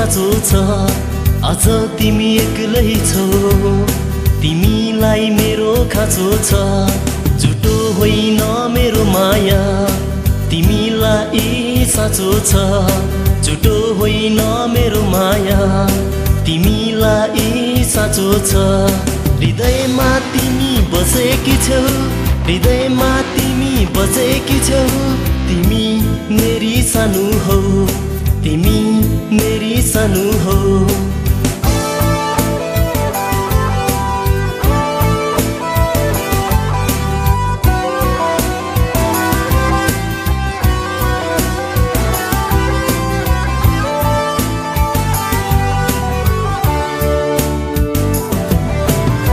खाँचो छ अझ तिमी एक्लै छौ तिमीलाई मेरो खाँचो छ झुटो होइन मेरो माया तिमीलाई साँचो छ झुटो होइन मेरो माया तिमीलाई साँचो छ हृदयमा तिमी बसेकी छौ हृदयमा तिमी बसेकी छौ तिमी मेरी सानो हौ तिमी मेरी सानो हौ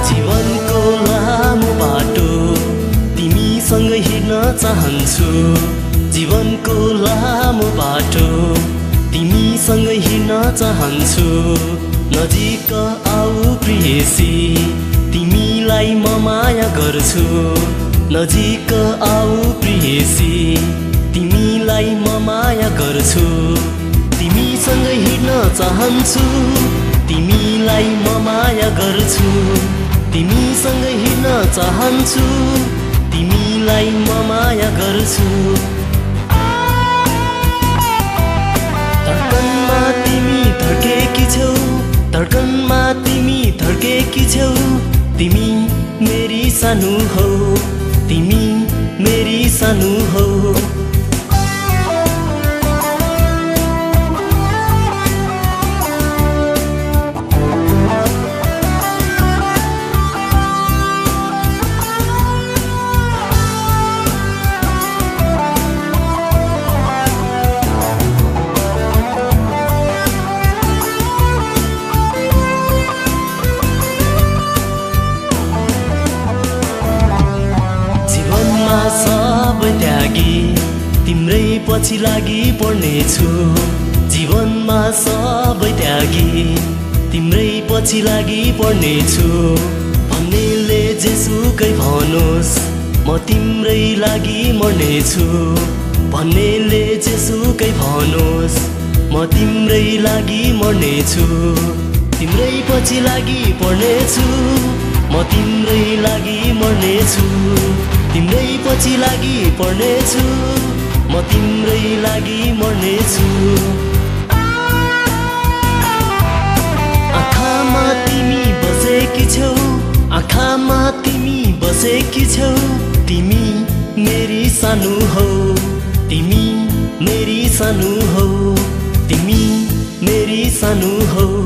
जीवनको लामो बाटो तिमीसँग हिँड्न चाहन्छु जीवनको लामो बाटो तिमीसँग हिँड्न चाहन्छु नजिक आऊ प्रियसी तिमीलाई म माया गर्छु नजिक आऊ प्रियसी तिमीलाई म माया गर्छु तिमीसँग हिँड्न चाहन्छु तिमीलाई म माया गर्छु तिमीसँग हिँड्न चाहन्छु तिमीलाई म माया गर्छु धड्कनमा तिमी धड्केकी छौ धड्कनमा तिमी धड्केकी छौ तिमी मेरी सानो हौ तिमी मेरी सानो हौ सब त्यागी तिम्रै पछि लागि पढ्नेछु जीवनमा सब त्यागी तिम्रै पछि लागि पढ्नेछु भन्नेले जेसुकै भनोस् म तिम्रै लागि मर्नेछु भन्नेले जेसुकै भनोस् म तिम्रै लागि मर्नेछु तिम्रै पछि लागि पढ्नेछु म तिम्रै लागि मर्नेछु तिम्रै पछि लागि पढ्नेछु म तिम्रै लागि मर्नेछु आँखामा तिमी बसेकी छौ आँखामा तिमी बसेकी छौ तिमी मेरी सानो हौ तिमी मेरी सानो हौ तिमी मेरी सानो हौ